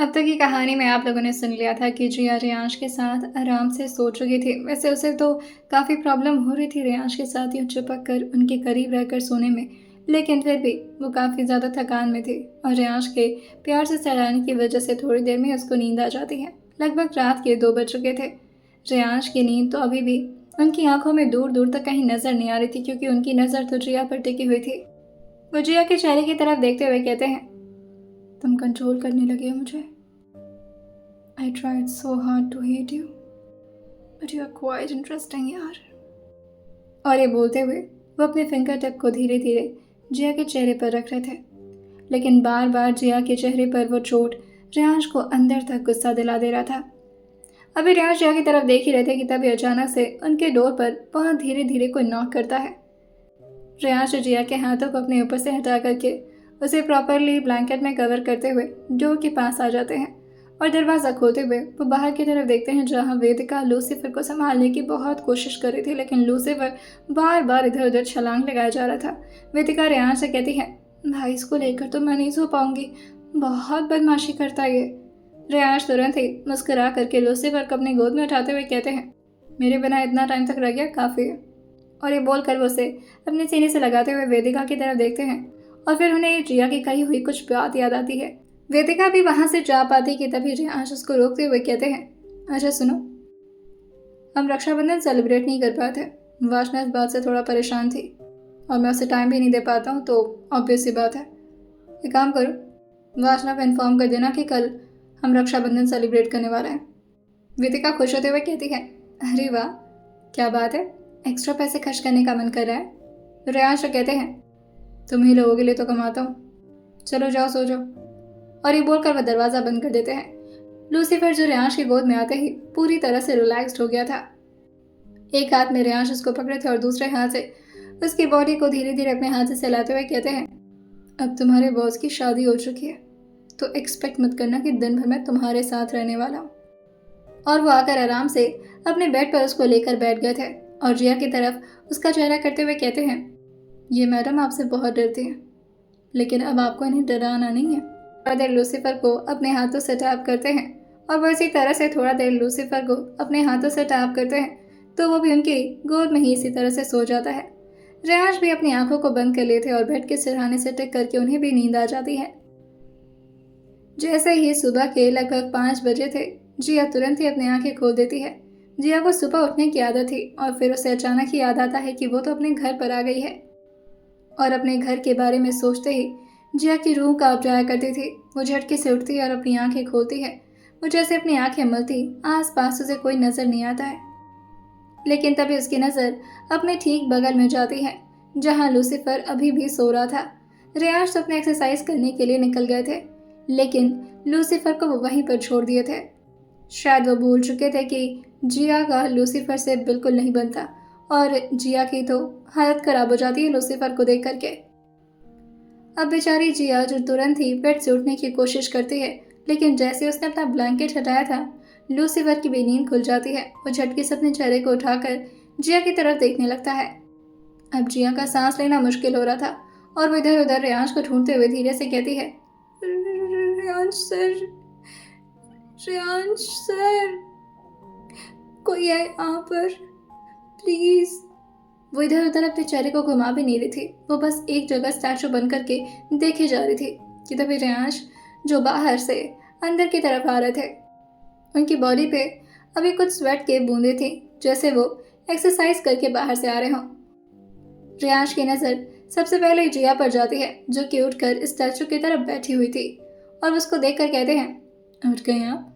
अब तक की कहानी में आप लोगों ने सुन लिया था कि जिया रेयांश के साथ आराम से सो चुकी थी। वैसे उसे तो काफ़ी प्रॉब्लम हो रही थी रेयांश के साथ यूँ चिपक कर उनके करीब रहकर सोने में, लेकिन फिर भी वो काफ़ी ज़्यादा थकान में थी और रेयांश के प्यार से सहलाने की वजह से थोड़ी देर में उसको नींद आ जाती है। लगभग रात के 2 बज चुके थे। रेयांश की नींद तो अभी भी उनकी आंखों में दूर दूर तक कहीं नजर नहीं आ रही थी, क्योंकि उनकी नज़र तो जिया पर टिकी हुई थी। वो जिया के चेहरे की तरफ देखते हुए कहते हैं, तुम कंट्रोल करने लगे हो मुझे। I tried so hard to hate you, but you are quite interesting यार। और ये बोलते हुए वो अपने फिंगर टिप को धीरे धीरे जिया के चेहरे पर रख रहे थे, लेकिन बार बार जिया के चेहरे पर वो चोट रेयांश को अंदर तक गुस्सा दिला दे रहा था। अभी रेयांश जिया की तरफ देख ही रहे थे कि तभी अचानक से उनके डोर पर बहुत धीरे धीरे कोई नॉक करता है। रेयांश जिया के हाथों को अपने ऊपर से हटा करके उसे प्रॉपरली ब्लैंकेट में कवर करते हुए डोर के पास आ जाते हैं और दरवाज़ा खोलते हुए वो बाहर की तरफ देखते हैं, जहाँ वेदिका लूसीफर को संभालने की बहुत कोशिश कर रही थी, लेकिन लूसीफर बार बार इधर उधर छलांग लगाया जा रहा था। वेदिका रेयांश से कहती है, भाई इसको लेकर तो मैं नहीं सो पाऊंगी, बहुत बदमाशी करता है ये। रेयांश तुरंत ही मुस्कुरा करके लूसीफर को अपनी गोद में उठाते हुए कहते हैं, मेरे बिना इतना टाइम तक रह गया काफ़ी है। और ये बोलकर वो उसे अपने सीने से लगाते हुए वेदिका की तरफ देखते हैं और फिर उन्हें जिया की कही हुई कुछ बात याद आती है। वेदिका भी वहां से जा पाती कि तभी रेयांश उसको रोकते हुए कहते हैं, अच्छा सुनो, हम रक्षाबंधन सेलिब्रेट नहीं कर पाए थे। वासना इस बात से थोड़ा परेशान थी और मैं उसे टाइम भी नहीं दे पाता हूँ, तो ऑब्वियस सी बात है, एक काम करो, वासना को इन्फॉर्म कर देना कि कल हम रक्षाबंधन सेलिब्रेट करने वाले हैं। वेदिका खुश होते हुए कहती है, अरे वाह क्या बात है, एक्स्ट्रा पैसे खर्च करने का मन कर रहा है। रेयांश कहते हैं, तुम ही लोगों के लिए तो कमाता हूँ, चलो जाओ सो जाओ। और ये बोलकर वह दरवाज़ा बंद कर देते हैं। लूसीफर जो रेयांश की गोद में आते ही पूरी तरह से रिलैक्स्ड हो गया था। एक हाथ में रेयांश उसको पकड़े थे और दूसरे हाथ से उसकी बॉडी को धीरे धीरे अपने हाथ से सहलाते हुए कहते हैं, अब तुम्हारे बॉस की शादी हो चुकी है, तो एक्सपेक्ट मत करना कि दिन भर मैं तुम्हारे साथ रहने वाला हूँ। और वो आकर आराम से अपने बेड पर उसको लेकर बैठ गए थे और जिया की तरफ उसका चेहरा करते हुए कहते हैं, ये मैडम आपसे बहुत डरती है, लेकिन अब आपको इन्हें डराना नहीं है। थोड़ा देर लूसीफर को अपने हाथों से टैप करते हैं और वो इसी तरह से थोड़ा देर लूसीफर को अपने हाथों से टैप करते हैं, तो वो भी उनकी गोद में ही इसी तरह से सो जाता है। रेयांश भी अपनी आंखों को बंद कर लेते और बेड के सिरहाने से टिक करके उन्हें भी नींद आ जाती है। जैसे ही सुबह के लगभग 5 बजे थे, जिया तुरंत ही अपनी आंखें खोल देती है। जिया को सुबह उठने की आदत थी और फिर उसे अचानक ही याद आता है कि वो तो अपने घर पर आ गई है। और अपने घर के बारे में सोचते ही जिया की रूह कांप जाया करती थी। वो झटके से उठती है और अपनी आंखें खोलती है। वो जैसे अपनी आंखें मलती, आस पास उसे कोई नजर नहीं आता है, लेकिन तभी उसकी नज़र अपने ठीक बगल में जाती है, जहां लूसीफर अभी भी सो रहा था। रेयांश अपने एक्सरसाइज करने के लिए निकल गए थे, लेकिन लूसीफर को वो वहीं पर छोड़ दिए थे। शायद वो भूल चुके थे कि जिया का लूसीफर से बिल्कुल नहीं बनता और जिया की तो हालत खराब हो जाती है लूसीफर को देख करके। अब बेचारी जिया जो तुरंत ही बेड से उठने की कोशिश करती है, लेकिन जैसे उसने अपना ब्लैंकेट हटाया था, लूसीफर की भी नींद खुल जाती है। वो झटके से अपने चेहरे को उठाकर जिया की तरफ देखने लगता है। अब जिया का सांस लेना मुश्किल हो रहा था और वो इधर उधर रेयांश को ढूंढते हुए धीरे से कहती है, रेयांश सर, रेयांश सर, कोई है यहाँ पर प्लीज। वो इधर उधर अपने चेहरे को घुमा भी नहीं रही थी, वो बस एक जगह स्टैचू बन करके देखे जा रही थी कि तभी रेयांश जो बाहर से अंदर की तरफ आ रहे थे, उनकी बॉडी पे अभी कुछ स्वेट के बूंदे थी, जैसे वो एक्सरसाइज करके बाहर से आ रहे हों। रेयांश की नज़र सबसे पहले जिया पर जाती है, जो कि उठकर स्टैचू की तरफ बैठी हुई थी और उसको देखकर कहते हैं, उठ गए आप,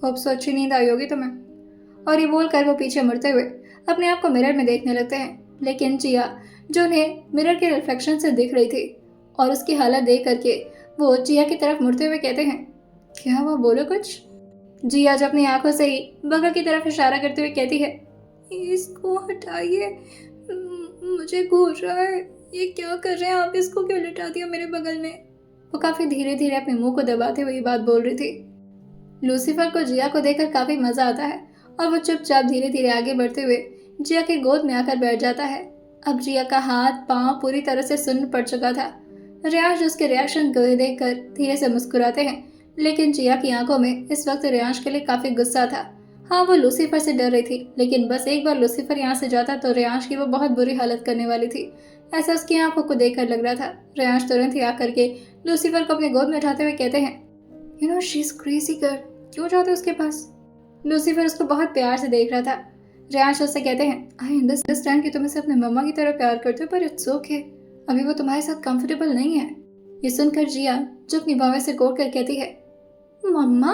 होप सो अच्छी नींद आई होगी तुम्हें। और ये बोलकर वो पीछे मुड़ते हुए अपने आप को मिरर में देखने लगते हैं, लेकिन जिया जो उन्हें मिरर के रिफ्लेक्शन से दिख रही थी और उसकी हालत देख करके वो जिया की तरफ मुड़ते हुए कहते हैं, क्या हुआ, बोलो कुछ। जिया जो अपनी आंखों से ही बगल की तरफ इशारा करते हुए कहती है, इसको हटाइए, मुझे घूर रहा है, ये क्या कर रहे हैं आप, इसको क्यों लिटा दिया मेरे बगल में। वो काफी धीरे धीरे अपने मुंह को दबाते हुए ये बात बोल रही थी। लूसीफर को जिया को देखकर काफी मजा आता है और वो चुपचाप धीरे धीरे आगे बढ़ते हुए जिया के गोद में आकर बैठ जाता है। अब जिया का हाथ पांव पूरी तरह से सुन्न पड़ चुका था। रेयांश उसके रिएक्शन को देखकर धीरे से मुस्कुराते हैं, लेकिन जिया की आंखों में इस वक्त रेयांश के लिए काफी गुस्सा था। हाँ, वो लूसीफर से डर रही थी, लेकिन बस एक बार लूसीफर यहाँ से जाता तो रेयांश की वो बहुत बुरी हालत करने वाली थी। ऐसा उसकी आंखों को देखकर लग रहा था। रेयांश तुरंत ही आकर के लूसीफर को अपने गोद में उठाते हुए कहते हैं, you know she is crazy girl, क्यों जाते हो उसके पास? लूसीफर उसको बहुत प्यार से देख रहा था। रेयांश उससे कहते हैं, आई अंडरस्टैंड कि तुम इसे अपने मम्मा की तरह प्यार करते हो, पर इट्स ओके, अभी वो तुम्हारे साथ कंफर्टेबल नहीं है। ये सुनकर जिया जो अपनी बावें से कोड़ कर कहती है, मम्मा,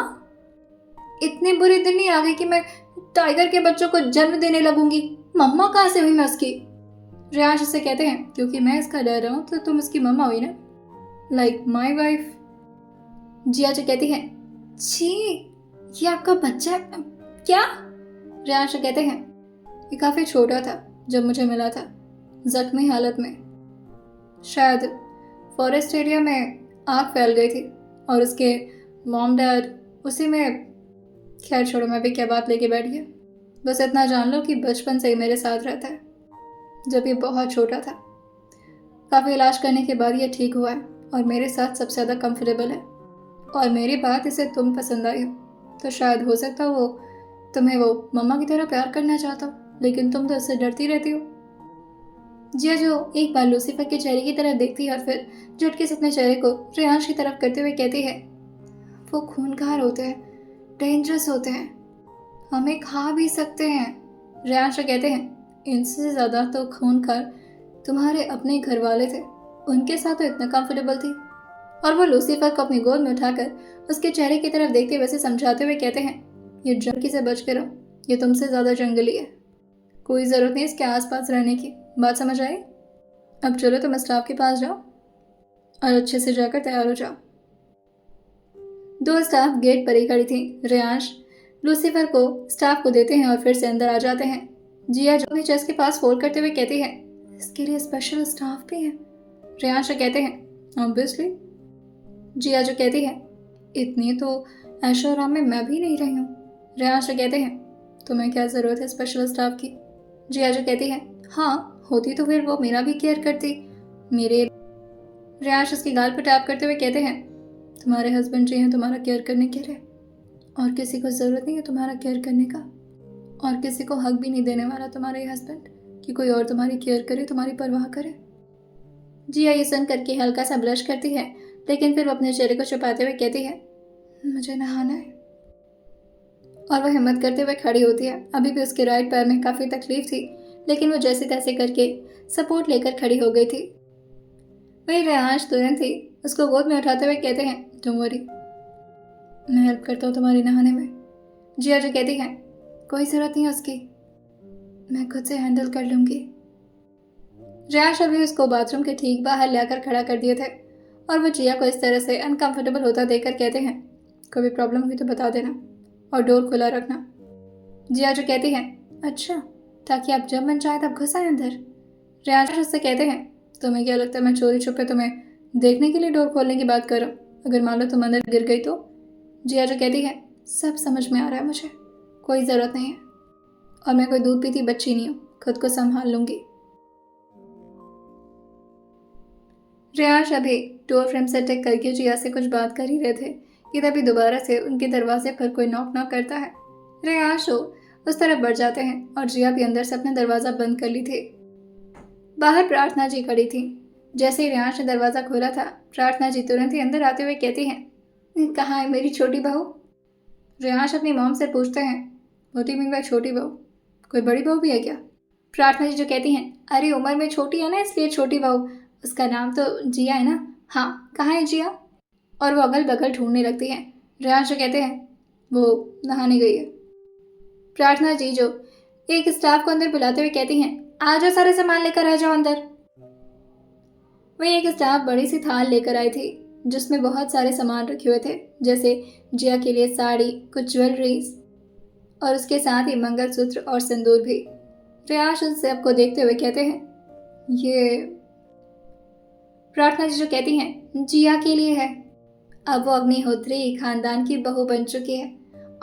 इतने बुरे दिन नहीं आ गए कि मैं टाइगर के बच्चों को जन्म देने लगूंगी? मम्मा कहाँ से हुई मैं उसकी? रेयांश उससे कहते हैं, क्योंकि मैं इसका डर रहा हूँ तो तुम उसकी मम्मा हुई ना, लाइक माई वाइफ। जिया जो कहती है, छी, ये आपका बच्चा है क्या? रेयांश कहते हैं, ये काफी छोटा था जब मुझे मिला था, जख्मी हालत में। शायद फॉरेस्ट एरिया में आग फैल गई थी और उसके मॉम डैड उसी में। खैर छोड़ो, मैं भी क्या बात लेके बैठ गया। बस इतना जान लो कि बचपन से ही मेरे साथ रहता है, जब ये बहुत छोटा था। काफ़ी इलाज करने के बाद ये ठीक हुआ है और मेरे साथ सबसे ज़्यादा कंफर्टेबल है। और मेरी बात इसे तुम पसंद आई हो तो शायद हो सकता वो तुम्हें वो मम्मा की तरह प्यार करना चाहता हो, लेकिन तुम तो उससे डरती रहती हो। जिया जो एक बार लूसीफर के चेहरे की तरफ देखती है और फिर झटके से अपने चेहरे को रेयांश की तरफ करते हुए कहती है, वो खूनखार होते हैं, डेंजरस होते हैं, हमें खा भी सकते हैं। रेयांश कहते हैं, इनसे ज़्यादा तो खूनखार तुम्हारे अपने घर वाले थे, उनके साथ तो इतना कंफर्टेबल थी। और वो लूसीफर को अपनी गोद में उठाकर उसके चेहरे की तरफ देखते हुए समझाते हुए कहते हैं, ये जंगली से बच के रहो, ये तुमसे ज़्यादा जंगली है, कोई ज़रूरत नहीं इसके आसपास रहने की। बात समझ आई? अब चलो तुम स्टाफ के पास जाओ और अच्छे से जाकर तैयार हो जाओ। दो स्टाफ गेट पर ही खड़ी थी। रेयांश लूसीफर को स्टाफ को देते हैं और फिर से अंदर आ जाते हैं। जिया जो अपने चेस्ट के पास फोल्ड करते हुए कहती है, इसके लिए स्पेशल स्टाफ भी है? रेयांश कहते हैं, ऑब्वियसली। जिया जो कहती है, इतनी तो ऐशो आराम में मैं भी नहीं रही हूँ। रेयांश कहते हैं, तुम्हें क्या ज़रूरत है स्पेशल स्टाफ की? जिया जो कहती है, हाँ होती तो फिर वो मेरा भी केयर करती मेरे। रेयांश उसकी गाल पर टैप करते हुए कहते हैं, तुम्हारे हस्बैंड जी हैं तुम्हारा केयर करने के लिए, और किसी को ज़रूरत नहीं है तुम्हारा केयर करने का, और किसी को हक भी नहीं देने वाला तुम्हारे हस्बैंड कि कोई और तुम्हारी केयर करे, तुम्हारी परवाह करे। जिया ये सुन करके हल्का सा ब्लश करती है, लेकिन फिर वो अपने चेहरे को छुपाते हुए कहती है, मुझे नहाना है। और वह हिम्मत करते हुए खड़ी होती है। अभी भी उसके राइट पैर में काफ़ी तकलीफ थी, लेकिन वो जैसे तैसे करके सपोर्ट लेकर खड़ी हो गई थी। वही रेयांश तुरंत ही उसको गोद में उठाते हुए कहते हैं, डोंट वरी, मैं हेल्प करता हूँ तुम्हारी नहाने में। जिया जो कहती है, कोई ज़रूरत नहीं है उसकी, मैं खुद से हैंडल कर लूँगी। रेयांश अभी उसको बाथरूम के ठीक बाहर लाकर खड़ा कर दिए थे और वो जिया को इस तरह से अनकंफर्टेबल होता देखकर कहते हैं, कोई भी प्रॉब्लम हुई तो बता देना और डोर खुला रखना। जिया जो कहती है, अच्छा, ताकि आप जब मन चाहे तब घुस आए अंदर। रेयांश उससे कहते हैं, तुम्हें क्या लगता है मैं चोरी छुपे तुम्हें देखने के लिए डोर खोलने की बात कर रहा हूँ? अगर मान लो तुम अंदर गिर गई तो? जिया जो कहती है, सब समझ में आ रहा है मुझे, कोई ज़रूरत नहीं है, और मैं कोई दूध पीती बच्ची नहीं हूँ, खुद को संभाल लूँगी। रेयांश अभी डोर फ्रेम से टेक करके जिया से कुछ बात कर ही रहे थे कि तभी दोबारा से उनके दरवाजे पर कोई नॉक नॉक करता है। रेयांश उस तरफ बढ़ जाते हैं और जिया भी अंदर से अपना दरवाज़ा बंद कर ली थी। बाहर प्रार्थना जी खड़ी थी। जैसे ही रेयांश ने दरवाज़ा खोला था, प्रार्थना जी तुरंत ही अंदर आते हुए कहती हैं, कहाँ है मेरी छोटी बहू? रेयांश अपनी मॉम से पूछते हैं, मोटी मीन भाई छोटी बहू, कोई बड़ी बहू भी है क्या? प्रार्थना जी जो कहती हैं, अरे उम्र में छोटी है ना इसलिए छोटी बहू, उसका नाम तो जिया है ना। हाँ, कहाँ है जिया? और वो अगल बगल ढूंढने लगती हैं। रेयांश जो कहते हैं, वो नहाने गई है। प्रार्थना जी जो एक स्टाफ को अंदर बुलाते हुए कहती हैं, आ जाओ, सारे सामान लेकर आ जाओ अंदर। वहीं एक स्टाफ बड़ी सी थाल लेकर आई थी जिसमें बहुत सारे सामान रखे हुए थे, जैसे जिया के लिए साड़ी, कुछ ज्वेलरीज और उसके साथ ही मंगलसूत्र और सिंदूर भी। रेयांश उन सबको देखते हुए कहते हैं, ये। प्रार्थना जी जो कहती हैं, जिया के लिए है। अब वो अग्निहोत्री खानदान की बहू बन चुकी है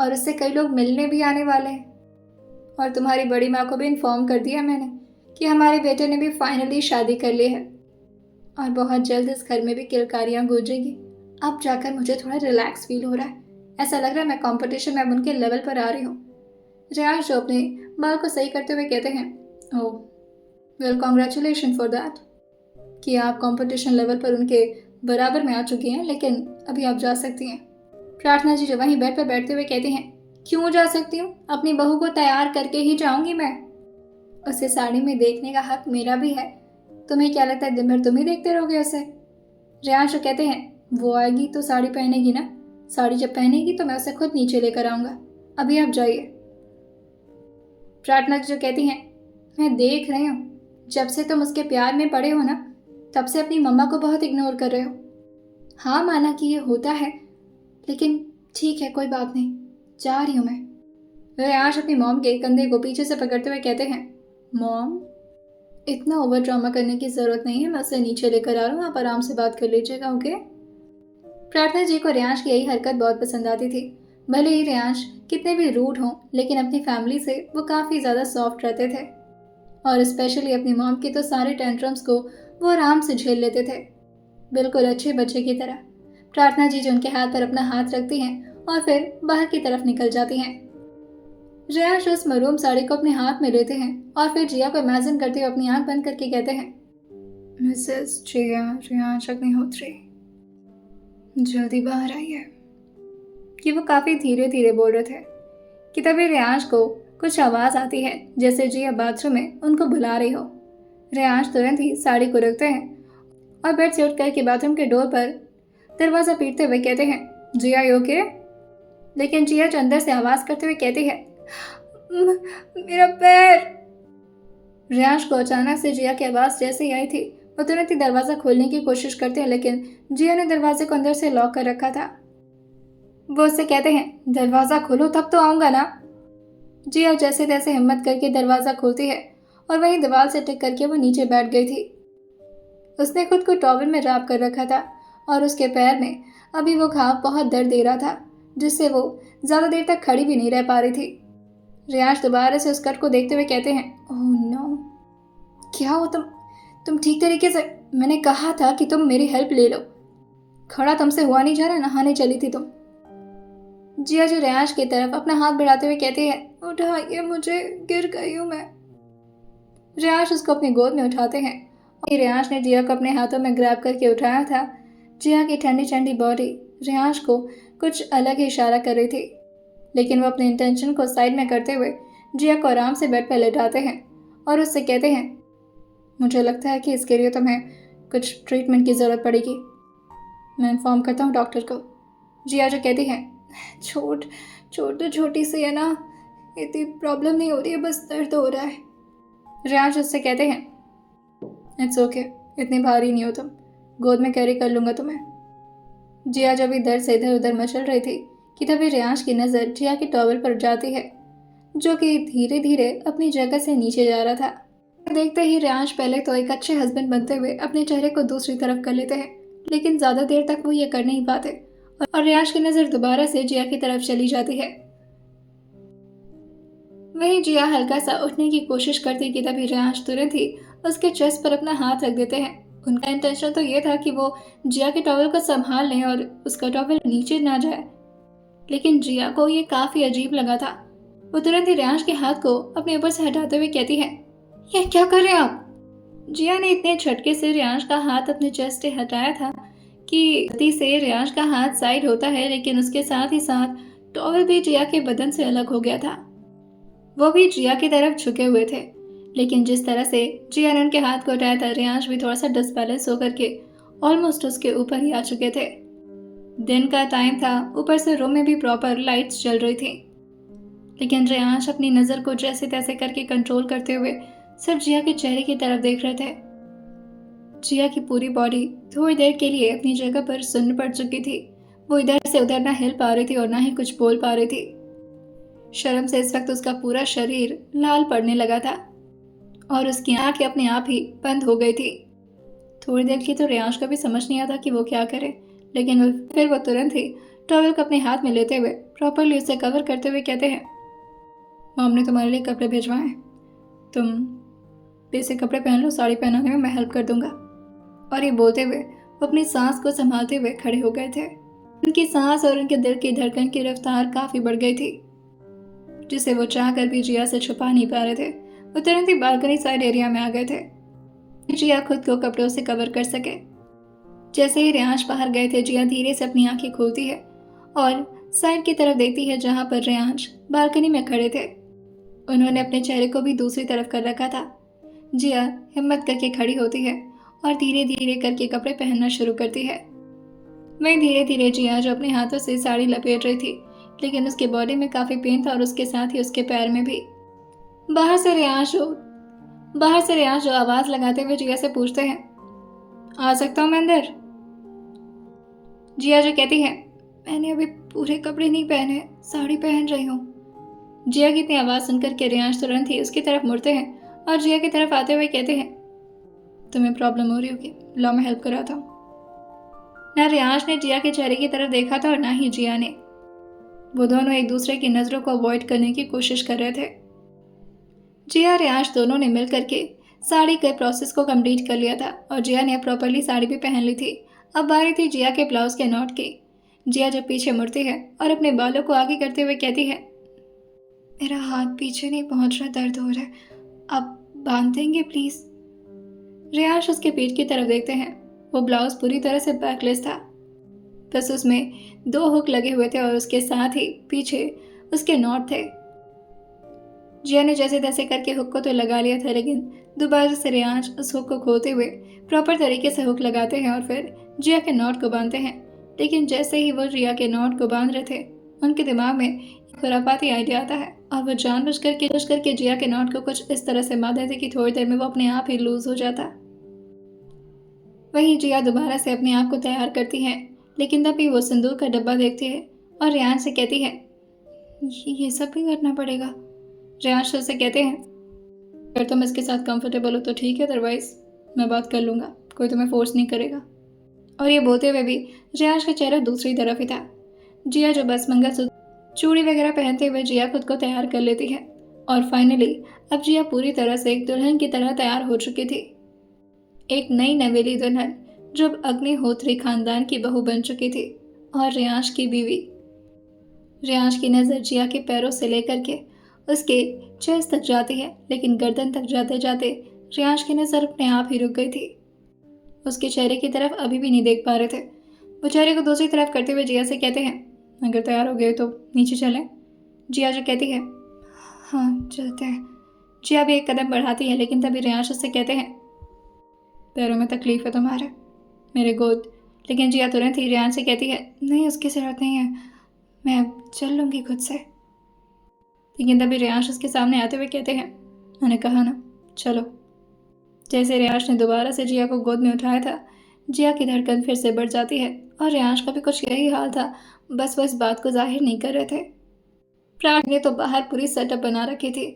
और उससे कई लोग मिलने भी आने वाले हैं। और तुम्हारी बड़ी माँ को भी इन्फॉर्म कर दिया मैंने कि हमारे बेटे ने भी फाइनली शादी कर ली है और बहुत जल्द इस घर में भी किलकारियाँ गूंजेंगी अब जाकर मुझे थोड़ा रिलैक्स फील हो रहा है। ऐसा लग रहा है मैं कंपटीशन में अब उनके लेवल पर आ रही हूँ। रियाज जो अपने बाल को सही करते हुए कहते हैं, ओह वेल कॉन्ग्रेचुलेशन फॉर दैट, कि आप कंपटीशन लेवल पर उनके बराबर में आ चुकी हैं, लेकिन अभी आप जा सकती हैं। प्रार्थना जी जो वहीं बेड पर बैठते हुए कहती हैं, क्यों जा सकती हूँ? अपनी बहू को तैयार करके ही जाऊंगी मैं। उसे साड़ी में देखने का हक मेरा भी है। तुम्हें क्या लगता है दिन भर तुम ही देखते रहोगे उसे? रियाज जो कहते हैं, वो आएगी तो साड़ी पहनेगी ना, साड़ी जब पहनेगी तो मैं उसे खुद नीचे लेकर आऊंगा। अभी आप जाइए। प्रार्थना जी जो कहती हैं, मैं देख रही हूँ जब से तुम उसके प्यार में पड़े हो ना, तब से अपनी मम्मा को बहुत इग्नोर कर रहे हो। हाँ माना कि ये होता है, लेकिन ठीक है कोई बात नहीं, जा रही हूँ मैं। रियाज अपनी मॉम के कंधे को पीछे से पकड़ते हुए कहते हैं, मॉम इतना ओवर ड्रामा करने की जरूरत नहीं है, मैं उसे नीचे लेकर आ रहा हूँ, आप आराम से बात कर लीजिएगा, ओके? प्रार्थना जी को रियांश की यही हरकत बहुत पसंद आती थी। भले ही रियांश कितने भी रूड हों, लेकिन अपनी फैमिली से वो काफ़ी ज़्यादा सॉफ्ट रहते थे और स्पेशली अपनी मॉम के तो सारे टेंट्रम्स को वो आराम से झेल लेते थे, बिल्कुल अच्छे बच्चे की तरह। प्रार्थना जी जो उनके हाथ पर अपना हाथ रखती हैं और फिर बाहर की तरफ निकल जाती हैं। रियांश उस मरूम साड़ी को अपने हाथ में लेते हैं और फिर जिया को इमेजिन करते हुए अपनी आंख बंद करके कहते हैं, मिसेस जिया रियांश अग्निहोत्री, जल्दी बाहर आइए। कि वो काफ़ी धीरे धीरे बोल रहे थे कि तभी रियांश को कुछ आवाज़ आती है, जैसे जिया बाथरूम में उनको बुला रही हो। रियांश तुरंत ही साड़ी को रखते हैं और बेड से उठ करके बाथरूम के डोर पर दरवाज़ा पीटते हुए कहते हैं, जिया यू ओके? लेकिन जिया जो अंदर से आवाज़ करते हुए कहती है, मेरा पैर। रियांश को अचानक से जिया की आवाज़ जैसे ही आई थी, वो तुरंत ही दरवाज़ा खोलने की कोशिश करते हैं, लेकिन जिया ने दरवाजे को अंदर से लॉक कर रखा था। वो उससे कहते हैं, दरवाज़ा खोलो तब तो आऊँगा ना। जिया जैसे तैसे हिम्मत करके दरवाज़ा खोलती है और वहीं दीवार से टिक करके वो नीचे बैठ गई थी। उसने खुद को टॉवल में रैप कर रखा था और उसके पैर में अभी वो घाव बहुत दर्द दे रहा था, जिससे वो ज़्यादा देर तक खड़ी भी नहीं रह पा रही थी। रियांश दोबारा से उस कट को देखते हुए कहते हैं, ओह नो, क्या हो तुम ठीक तरीके से? मैंने कहा था कि तुम मेरी हेल्प ले लो। खड़ा तुमसे हुआ नहीं जा रहा, नहाने चली थी तुम। जिया जो रियांश की तरफ अपना हाथ बढ़ाते हुए कहती है, उठाइए मुझे, गिर गई हूँ मैं। रियांश उसको अपनी गोद में उठाते हैं और रियांश ने जिया को अपने हाथों में ग्रैब करके उठाया था। जिया की ठंडी ठंडी बॉडी रियांश को कुछ अलग ही इशारा कर रही थी, लेकिन वो अपने इंटेंशन को साइड में करते हुए जिया को आराम से बेड पर लेटाते हैं और उससे कहते हैं, मुझे लगता है कि इसके लिए तुम्हें कुछ ट्रीटमेंट की ज़रूरत पड़ेगी, मैं इन्फॉर्म करता हूँ डॉक्टर को। जिया जो कहती है, छोट तो छोटी सी है ना, इतनी प्रॉब्लम नहीं हो रही है, बस दर्द हो रहा है। रियांश उससे कहते हैं, इट्स ओके, इतनी भारी नहीं हो तुम, गोद में कैरी कर लूँगा तुम्हें। जिया जब भी दर्द से इधर उधर मचल रही थी कि तभी रियांश की नज़र जिया के टॉवल पर जाती है, जो कि धीरे धीरे अपनी जगह से नीचे जा रहा था। देखते ही रियांश पहले तो एक अच्छे हस्बैंड बनते हुए अपने चेहरे को दूसरी तरफ कर लेते हैं, लेकिन ज़्यादा देर तक वो ये कर नहीं पाते और रियांश की नज़र दोबारा से जिया की तरफ चली जाती है। वहीं जिया हल्का सा उठने की कोशिश करती कि तभी रियांश तुरंत ही उसके चेस्ट पर अपना हाथ रख देते हैं। उनका इंटेंशन तो ये था कि वो जिया के टॉवल को संभाल लें और उसका टॉवल नीचे ना जाए, लेकिन जिया को ये काफ़ी अजीब लगा था। वो तुरंत ही रियांश के हाथ को अपने ऊपर से हटाते हुए कहती है, ये क्या कर रहे हैं आप? जिया ने इतने झटके से रियांश का हाथ अपने चेस्ट से हटाया था कि गलती से रियांश का हाथ साइड होता है, लेकिन उसके साथ ही साथ टॉवल भी जिया के बदन से अलग हो गया था। वो भी जिया की तरफ झुके हुए थे, लेकिन जिस तरह से जिया ने उनके हाथ को हटाया था, रियांश भी थोड़ा सा डिसबैलेंस होकर के ऑलमोस्ट उसके ऊपर ही आ चुके थे। दिन का टाइम था, ऊपर से रूम में भी प्रॉपर लाइट्स जल रही थी, लेकिन रियांश अपनी नज़र को जैसे तैसे करके कंट्रोल करते हुए सिर्फ जिया के चेहरे की तरफ देख रहे थे। जिया की पूरी बॉडी थोड़ी देर के लिए अपनी जगह पर सुन्न पड़ चुकी थी। वो इधर से उधर ना हिल पा रही थी और ना ही कुछ बोल पा रही थी। शर्म से इस वक्त उसका पूरा शरीर लाल पड़ने लगा था और उसकी आंखें अपने आप ही बंद हो गई थी। थोड़ी देर की तो रियांश को भी समझ नहीं आता कि वो क्या करे, लेकिन फिर वो तुरंत ही टॉवल को अपने हाथ में लेते हुए प्रॉपरली उसे कवर करते हुए कहते हैं, मॉम ने तुम्हारे लिए कपड़े भिजवाए, तुम बेसिक कपड़े पहन लो, साड़ी पहनाने में मैं हेल्प कर दूंगा। और ये बोलते हुए वो अपनी सांस को संभालते हुए खड़े हो गए थे। उनकी सांस और उनके दिल की धड़कन की रफ्तार काफी बढ़ गई थी, जिसे वो चाहकर भी जिया से छुपा नहीं पा रहे थे। वो तुरंत ही बालकनी साइड एरिया में आ गए थे, जिया खुद को कपड़ों से कवर कर सके। जैसे ही रेयांश बाहर गए थे, जिया धीरे से अपनी आंखें खोलती है और साइड की तरफ देखती है जहां पर रेयांश बालकनी में खड़े थे। उन्होंने अपने चेहरे को भी दूसरी तरफ कर रखा था। जिया हिम्मत करके खड़ी होती है और धीरे धीरे करके कपड़े पहनना शुरू करती है। वहीं धीरे धीरे जिया, जो अपने हाथों से साड़ी लपेट रही थी, लेकिन उसके बॉडी में काफी पेन था और उसके साथ ही उसके पैर में भी। बाहर से रेयांश जो आवाज लगाते हुए जिया से पूछते हैं, आ सकता हूं मैं अंदर? जिया जो कहती है, मैंने अभी पूरे कपड़े नहीं पहने, साड़ी पहन रही हूँ। जिया की इतनी आवाज सुनकर के रेयांश तुरंत ही उसकी तरफ मुड़ते हैं और जिया की तरफ आते हुए कहते हैं, तुम्हें प्रॉब्लम हो रही होगी, लो मैं हेल्प कराता हूँ। ना रेयांश ने जिया के चेहरे की तरफ देखा था और ना ही जिया ने। वो दोनों एक दूसरे की नजरों को अवॉइड करने की कोशिश कर रहे थे। जिया और रेयांश दोनों ने मिल करके साड़ी के प्रोसेस को कंप्लीट कर लिया था और जिया ने प्रॉपरली साड़ी भी पहन ली थी। अब बारी थी जिया के ब्लाउज के नॉट की। जिया जब पीछे मुड़ती है और अपने बालों को आगे करते हुए कहती है, मेरा हाथ पीछे नहीं पहुंच रहा, दर्द हो रहा है, आप बांध देंगे प्लीज? रेयांश उसके पीठ की तरफ देखते हैं। वो ब्लाउज पूरी तरह से बैकलेस था, बस उसमें 2 हुक लगे हुए थे और उसके साथ ही पीछे उसके नॉट थे। जिया ने जैसे तैसे करके हुक को तो लगा लिया था, लेकिन दोबारा से रेयांश उस हुक को खोलते हुए प्रॉपर तरीके से हुक लगाते हैं और फिर जिया के नॉट को बांधते हैं। लेकिन जैसे ही वो जिया के नॉट को बांध रहे थे, उनके दिमाग में एक खुरापाती आइडिया आता है और वो जानबूझ करके जिया के नॉट को कुछ इस तरह से बांधे थे कि थोड़ी देर में वो अपने आप ही लूज हो जाता। वहीं जिया दोबारा से अपने आप को तैयार करती है, लेकिन तभी वो सिंदूर का डब्बा देखती है और रेयांश से कहती है, ये सब भी करना पड़ेगा? रेयांश उसे कहते हैं, अगर तुम इसके साथ कंफर्टेबल हो तो ठीक है, अदरवाइज मैं बात कर लूँगा, कोई तुम्हें फोर्स नहीं करेगा। और ये बोलते हुए भी रेयांश का चेहरा दूसरी तरफ ही था। जिया जो बस मंगलसूत्र, चूड़ी वगैरह पहनते हुए जिया खुद को तैयार कर लेती है और फाइनली अब जिया पूरी तरह से एक दुल्हन की तरह तैयार हो चुकी थी। एक नई नवेली दुल्हन जो अब अग्निहोत्री खानदान की बहू बन चुकी थी और रेयांश की बीवी। रेयांश की नज़र जिया के पैरों से लेकर के उसके चेस्ट तक जाती है, लेकिन गर्दन तक जाते जाते रेयांश की नज़र अपने आप ही रुक गई थी। उसके चेहरे की तरफ अभी भी नहीं देख पा रहे थे। वो चेहरे को दूसरी तरफ करते हुए जिया से कहते हैं, अगर तैयार हो गए तो नीचे चलें? जिया जो कहती है, हाँ चलते हैं। जिया भी एक कदम बढ़ाती है, लेकिन तभी रेयांश उससे कहते हैं, पैरों में तकलीफ है तुम्हारे, मेरे गोद। लेकिन जिया तुरंत ही रेयांश से कहती है, नहीं उसकी ज़रूरत नहीं है, मैं चल लूँगी खुद से। लेकिन तभी रेयांश उसके सामने आते हुए कहते हैं, मैंने कहा ना चलो। जैसे रेयांश ने दोबारा से जिया को गोद में उठाया था, जिया की धड़कन फिर से बढ़ जाती है और रेयांश का भी कुछ यही हाल था, बस वो इस बात को जाहिर नहीं कर रहे थे। प्राण ने तो बाहर पूरी सेटअप बना रखी थी।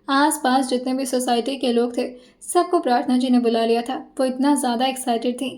आसपास जितने भी सोसाइटी के लोग थे, सबको प्रार्थना जी ने बुला लिया था। वो इतना ज़्यादा एक्साइटेड थी